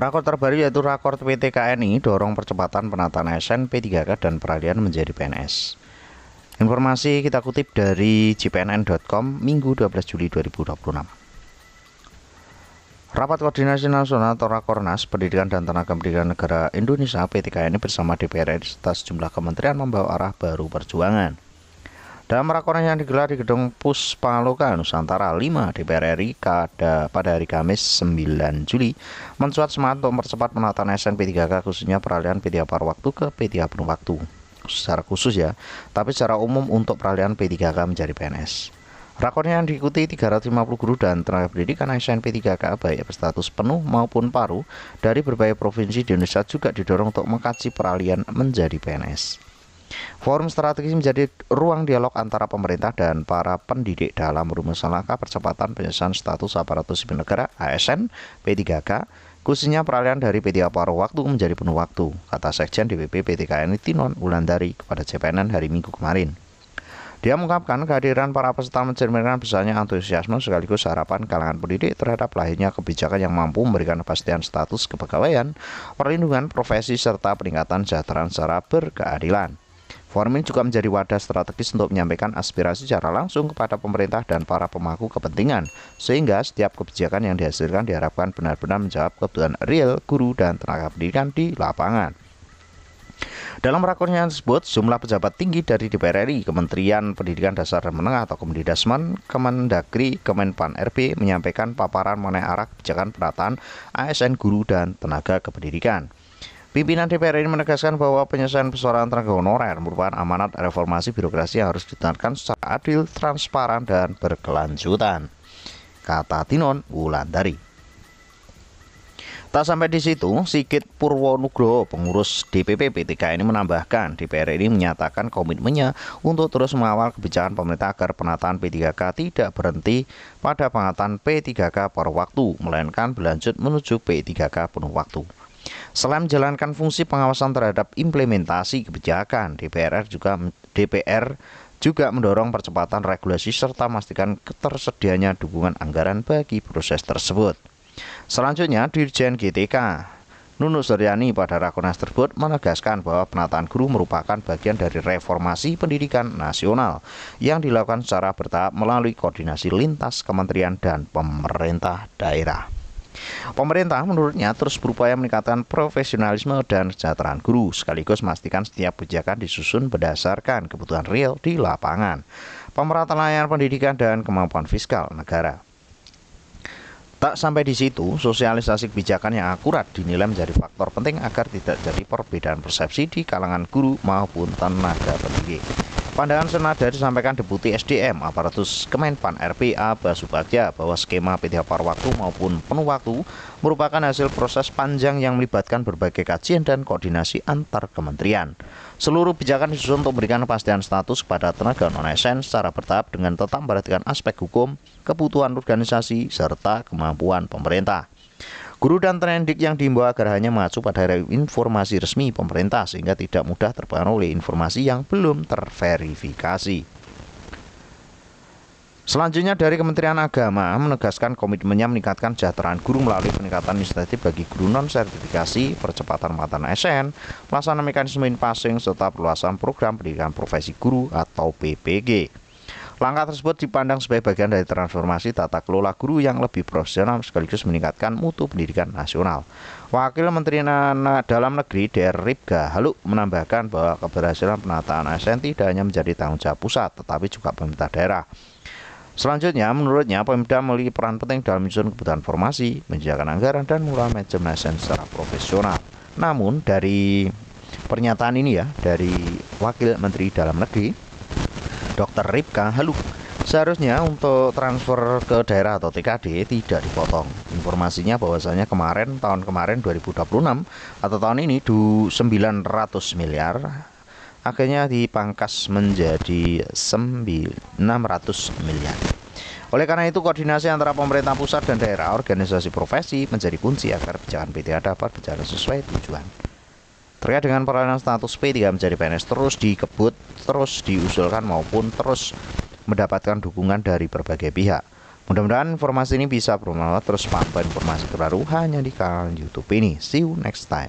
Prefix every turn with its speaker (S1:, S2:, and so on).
S1: Rakor terbaru yaitu Rakor PTKNI dorong percepatan penataan ASN P3K dan peralihan menjadi PNS. Informasi kita kutip dari jpnn.com Minggu 12 Juli 2026. Rapat Koordinasi Nasional atau Rakornas Pendidikan dan Tenaga Pendidikan Negara Indonesia (PTKNI) bersama DPR RI serta sejumlah kementerian membawa arah baru perjuangan. Dalam rakornas yang digelar di Gedung Puspaloka Nusantara 5 DPR RI pada hari Kamis 9 Juli mencuat semangat untuk mempercepat penataan ASN P3K khususnya peralihan P3 paruh waktu ke P3 penuh waktu. Secara khusus ya, tapi secara umum untuk peralihan P3K menjadi PNS. Rakornya yang diikuti 350 guru dan tenaga pendidikan ASN P3K baik berstatus penuh maupun paruh dari berbagai provinsi di Indonesia juga didorong untuk mengkaji peralihan menjadi PNS. Forum strategis menjadi ruang dialog antara pemerintah dan para pendidik dalam merumuskan langkah percepatan penyelesaian status aparatur sipil negara ASN P3K khususnya peralihan dari P3 paruh waktu menjadi penuh waktu, kata Sekjen DPP PTKNI Tinon Wulandari kepada JPNN hari Minggu kemarin. Dia mengungkapkan kehadiran para peserta mencerminkan besarnya antusiasme sekaligus harapan kalangan pendidik terhadap lahirnya kebijakan yang mampu memberikan kepastian status kepegawaian, perlindungan profesi serta peningkatan kesejahteraan secara berkeadilan. Forum ini juga menjadi wadah strategis untuk menyampaikan aspirasi secara langsung kepada pemerintah dan para pemangku kepentingan, sehingga setiap kebijakan yang dihasilkan diharapkan benar-benar menjawab kebutuhan real guru dan tenaga pendidikan di lapangan. Dalam rakornya tersebut, jumlah pejabat tinggi dari DPR RI, Kementerian Pendidikan Dasar dan Menengah atau Kemendikbudrismen, Kemendagri, Kemenpan RB menyampaikan paparan mengenai arah kebijakan penataan ASN guru dan tenaga kependidikan. Pimpinan DPR ini menegaskan bahwa penyelesaian persoalan tenaga honorer merupakan amanat reformasi birokrasi yang harus dijalankan secara adil, transparan, dan berkelanjutan, kata Tinon Wulandari. Tak sampai di situ, Sigit Purwonugroho, pengurus DPP PTKNI menambahkan DPR ini menyatakan komitmennya untuk terus mengawal kebijakan pemerintah agar penataan P3K tidak berhenti pada penataan P3K paruh waktu, melainkan berlanjut menuju P3K penuh waktu. Selain menjalankan fungsi pengawasan terhadap implementasi kebijakan, DPR juga mendorong percepatan regulasi serta memastikan ketersediaannya dukungan anggaran bagi proses tersebut. Selanjutnya, Dirjen GTK Nunuk Suryani pada rakornas tersebut menegaskan bahwa penataan guru merupakan bagian dari reformasi pendidikan nasional yang dilakukan secara bertahap melalui koordinasi lintas kementerian dan pemerintah daerah. Pemerintah menurutnya terus berupaya meningkatkan profesionalisme dan kesejahteraan guru, sekaligus memastikan setiap kebijakan disusun berdasarkan kebutuhan real di lapangan, pemerataan layanan pendidikan, dan kemampuan fiskal negara. Tak sampai di situ, sosialisasi kebijakan yang akurat dinilai menjadi faktor penting agar tidak terjadi perbedaan persepsi di kalangan guru maupun tenaga pendidik. Pandangan senada disampaikan Deputi SDM Aparatus Kemenpan RB A. Basubagja bahwa skema P3 paruh waktu maupun penuh waktu merupakan hasil proses panjang yang melibatkan berbagai kajian dan koordinasi antar kementerian. Seluruh kebijakan disusun untuk memberikan kepastian status kepada tenaga non-ASN secara bertahap dengan tetap memperhatikan aspek hukum, kebutuhan organisasi, serta kemampuan pemerintah. Guru dan tenaga pendidik yang diimbau agar hanya mengacu pada informasi resmi pemerintah sehingga tidak mudah terpengaruh oleh informasi yang belum terverifikasi. Selanjutnya dari Kementerian Agama menegaskan komitmennya meningkatkan kesejahteraan guru melalui peningkatan insentif bagi guru non-sertifikasi, percepatan penataan ASN, pelaksanaan mekanisme in-passing, serta perluasan program pendidikan profesi guru atau PPG. Langkah tersebut dipandang sebagai bagian dari transformasi tata kelola guru yang lebih profesional sekaligus meningkatkan mutu pendidikan nasional. Wakil Menteri Dalam Negeri DR Ripga Haluk menambahkan bahwa keberhasilan penataan ASN tidak hanya menjadi tanggung jawab pusat tetapi juga pemerintah daerah. Selanjutnya, menurutnya Pemda memiliki peran penting dalam menyusun kebutuhan formasi, menyediakan anggaran, dan mengelola manajemen ASN secara profesional. Namun dari pernyataan ini ya, dari Wakil Menteri Dalam Negeri Dr. Ripka Haluk, seharusnya untuk transfer ke daerah atau TKD tidak dipotong. Informasinya bahwasanya tahun kemarin 2026 atau tahun ini 900 miliar akhirnya dipangkas menjadi 600 miliar. Oleh karena itu, koordinasi antara pemerintah pusat dan daerah, organisasi profesi menjadi kunci agar kebijakan P3 dapat berjalan sesuai tujuan. Terkait dengan peralihan status P3 menjadi PNS terus dikebut, terus diusulkan maupun terus mendapatkan dukungan dari berbagai pihak. Mudah-mudahan informasi ini bisa bermanfaat. Terus pantau informasi terbaru hanya di kanal YouTube ini. See you next time.